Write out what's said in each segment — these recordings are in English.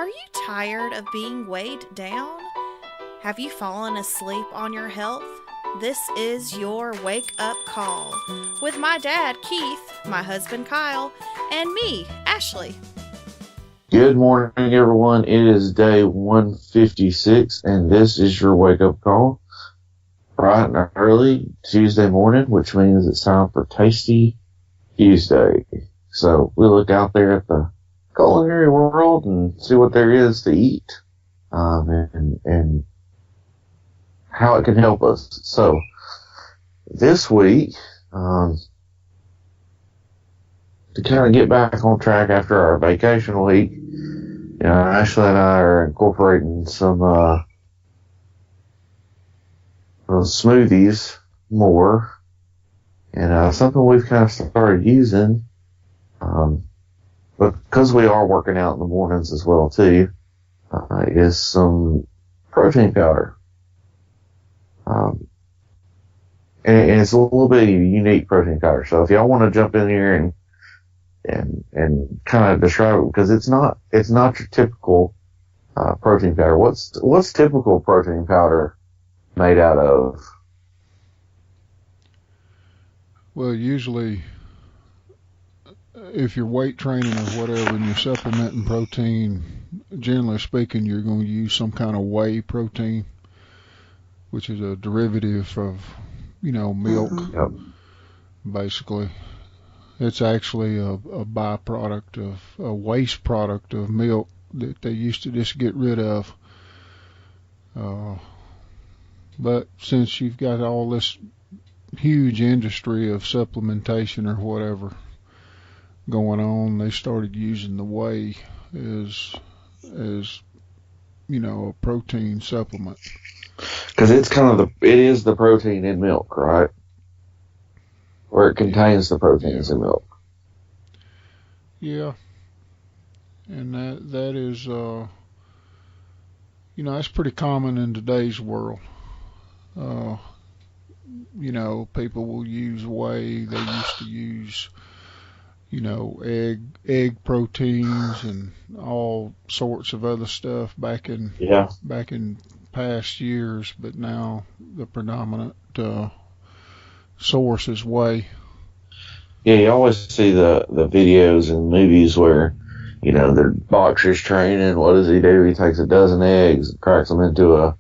Are you tired of being weighed down? Have you fallen asleep on your health? This is your wake up call with my dad, Keith, my husband, Kyle, and me, Ashley. Good morning, everyone. It is day 156, and this is your wake up call. Bright and early Tuesday morning, which means it's time for Tasty Tuesday. So we look out there at the culinary world and see what there is to eat, and how it can help us. So this week, to kind of get back on track after our vacation week, Ashley and I are incorporating some smoothies more, and something we've kind of started using, but because we are working out in the mornings as well too, is some protein powder. And it's a little bit of a unique protein powder. So if y'all want to jump in here and kind of describe it, because it's not your typical protein powder. What's typical protein powder made out of? Well, usually, if you're weight training or whatever and you're supplementing protein, generally speaking, you're going to use some kind of whey protein, which is a derivative of, milk. Yep. Basically. It's actually a byproduct of a waste product of milk that they used to just get rid of. But since you've got all this huge industry of supplementation or whatever going on, they started using the whey as a protein supplement. Because it is the protein in milk, right? Or it contains the proteins in milk. Yeah. And that is, that's pretty common in today's world. People will use whey. They used to use, egg proteins and all sorts of other stuff back in past years, but now the predominant source is whey. Yeah, you always see the videos and movies where, the boxer's training. What does he do? He takes a dozen eggs, cracks them into a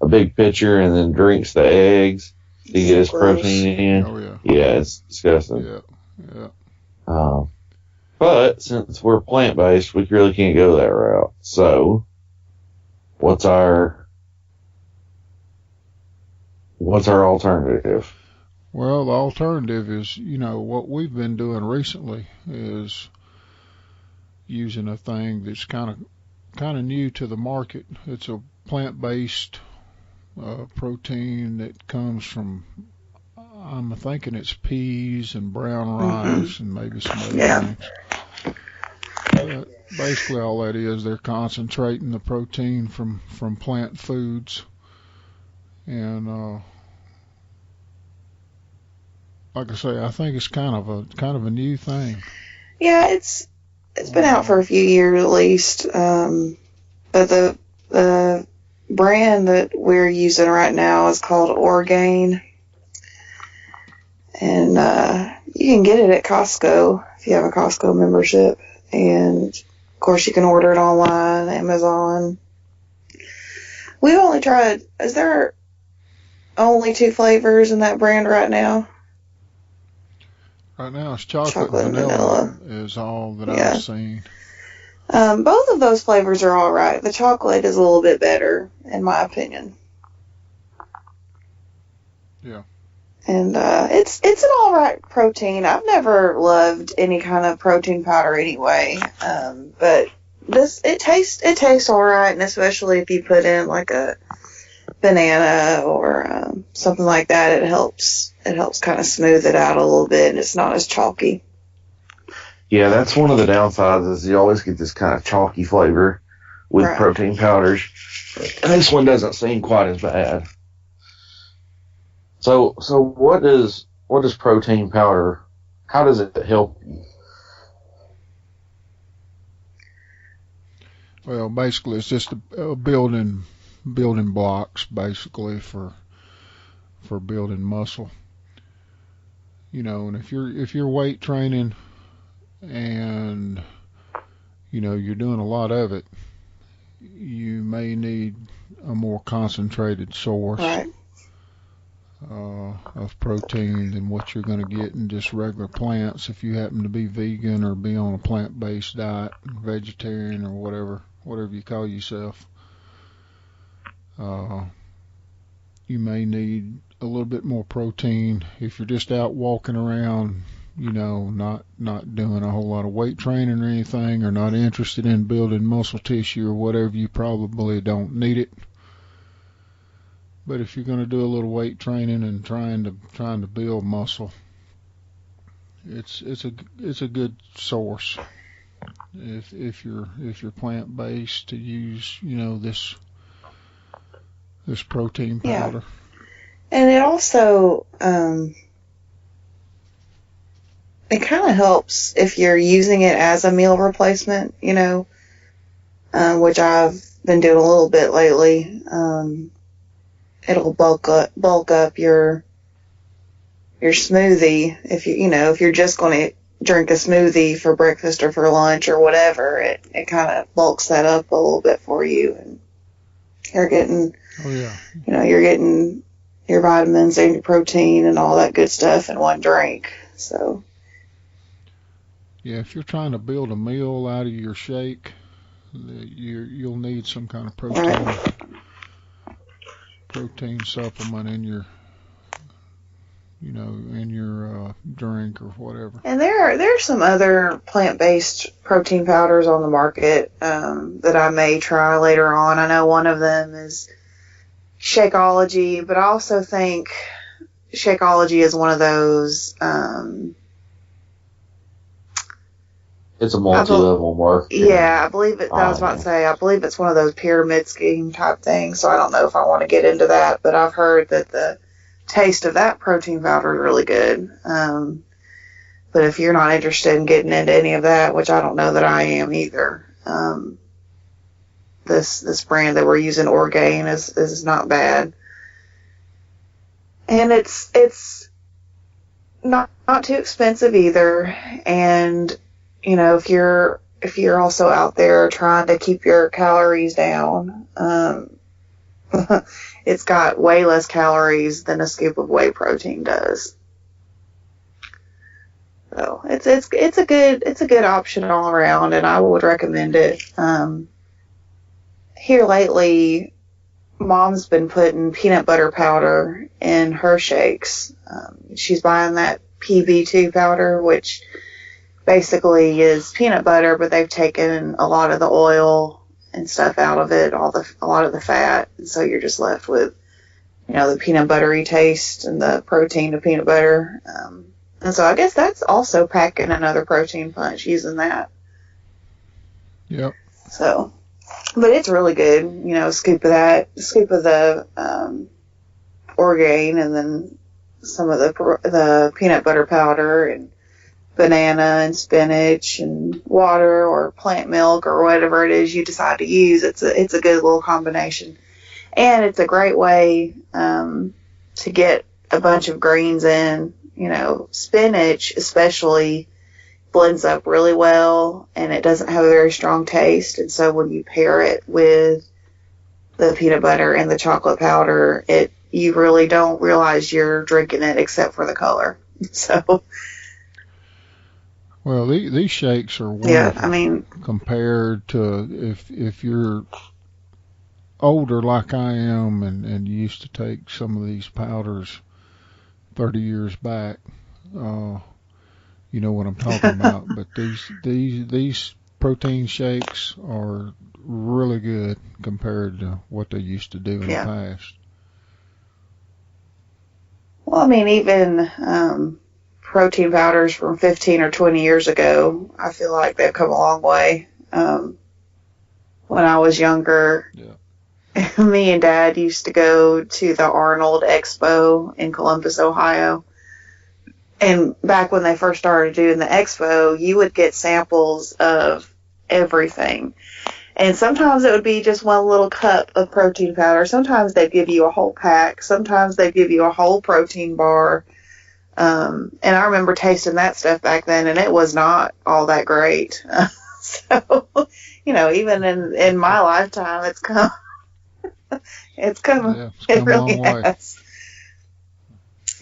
big pitcher, and then drinks the eggs to get his protein in. Oh, yeah. Yeah, it's disgusting. Yeah. But since we're plant-based, we really can't go that route. So, what's our alternative? Well, the alternative is, what we've been doing recently is using a thing that's kind of new to the market. It's a plant-based protein that comes from, I'm thinking it's peas and brown rice and maybe some other things. But basically all that is, they're concentrating the protein from plant foods. And like I say, I think it's kind of a new thing. Yeah, it's been out for a few years at least. But the brand that we're using right now is called Orgain. And you can get it at Costco if you have a Costco membership. And of course you can order it online, Amazon. We've only tried, is there only 2 flavors in that brand right now? Right now it's chocolate and vanilla is all that I've seen. Both of those flavors are all right. The chocolate is a little bit better, in my opinion. Yeah. And it's an all right protein. I've never loved any kind of protein powder anyway. But it tastes all right, and especially if you put in like a banana or something like that, it helps kind of smooth it out a little bit, and it's not as chalky. Yeah, that's one of the downsides, is you always get this kind of chalky flavor with protein powders. And this one doesn't seem quite as bad. So what does protein powder, how does it help you? Well, basically, it's just a building blocks basically for building muscle. And if you're weight training and you're doing a lot of it, you may need a more concentrated source Right. of protein than what you're going to get in just regular plants if you happen to be vegan or be on a plant-based diet, vegetarian or whatever you call yourself. You may need a little bit more protein if you're just out walking around, not doing a whole lot of weight training or anything, or not interested in building muscle tissue or whatever. You probably don't need it. But if you're going to do a little weight training and trying to build muscle, it's a good source if you're plant based to use this protein powder. Yeah. And it also it kind of helps if you're using it as a meal replacement, which I've been doing a little bit lately. It'll bulk up your smoothie if you're just going to drink a smoothie for breakfast or for lunch or whatever. It kind of bulks that up a little bit for you, and you're getting you're getting your vitamins and your protein and all that good stuff in one drink. So yeah, if you're trying to build a meal out of your shake, you'll need some kind of protein supplement in your drink or whatever. And there's some other plant-based protein powders on the market that I may try later on. I know one of them is Shakeology, but I also think Shakeology is one of those. It's a multi-level marketing. Yeah, I believe it. I was about to say, I believe it's one of those pyramid scheme type things. So I don't know if I want to get into that, but I've heard that the taste of that protein powder is really good. But if you're not interested in getting into any of that, which I don't know that I am either, this brand that we're using, Orgain, is not bad, and it's not too expensive either. And if you're also out there trying to keep your calories down, it's got way less calories than a scoop of whey protein does. So it's a good option all around, and I would recommend it. Here lately, Mom's been putting peanut butter powder in her shakes. She's buying that PB2 powder, which basically is peanut butter, but they've taken a lot of the oil and stuff out of it, a lot of the fat, and so you're just left with, the peanut buttery taste and the protein of peanut butter. And so I guess that's also packing another protein punch using that. Yep. So, but it's really good. A scoop of that, a scoop of the Orgain, and then some of the peanut butter powder and banana and spinach and water or plant milk or whatever it is you decide to use. It's a good little combination, and it's a great way to get a bunch of greens in. Spinach especially blends up really well, and it doesn't have a very strong taste. And so when you pair it with the peanut butter and the chocolate powder, you really don't realize you're drinking it except for the color. So. Well, these shakes are wonderful. Yeah, I mean, compared to if you're older like I am and used to take some of these powders 30 years back, you know what I'm talking about. But these protein shakes are really good compared to what they used to do in the past. Well, I mean, even protein powders from 15 or 20 years ago, I feel like they've come a long way. When I was younger, me and Dad used to go to the Arnold Expo in Columbus, Ohio. And back when they first started doing the expo, you would get samples of everything. And sometimes it would be just one little cup of protein powder. Sometimes they'd give you a whole pack. Sometimes they'd give you a whole protein bar. And I remember tasting that stuff back then, and it was not all that great. So, even in my lifetime, it's come Yeah, it's it come a really long way. has.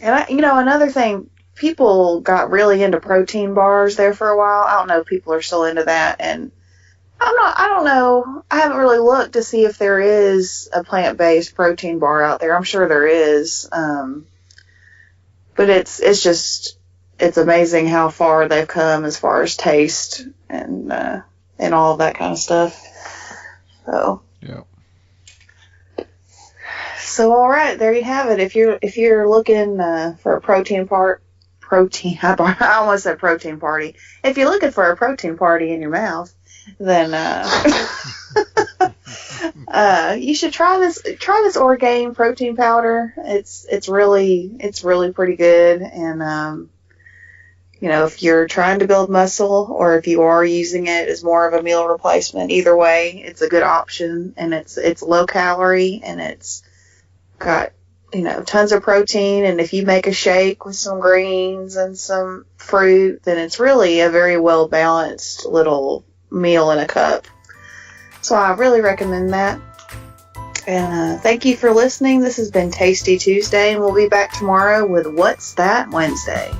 And another thing, people got really into protein bars there for a while. I don't know if people are still into that, and I don't know. I haven't really looked to see if there is a plant-based protein bar out there. I'm sure there is. But it's amazing how far they've come as far as taste and all of that kind of stuff. So. Yeah. So all right, there you have it. If you're looking for a protein, I almost said protein party. If you're looking for a protein party in your mouth, then you should try this Orgain protein powder. It's really pretty good. And if you're trying to build muscle, or if you are using it as more of a meal replacement, either way, it's a good option. And it's low calorie, and it's got tons of protein. And if you make a shake with some greens and some fruit, then it's really a very well balanced little meal in a cup. So I really recommend that. And thank you for listening. This has been Tasty Tuesday, and we'll be back tomorrow with What's That Wednesday.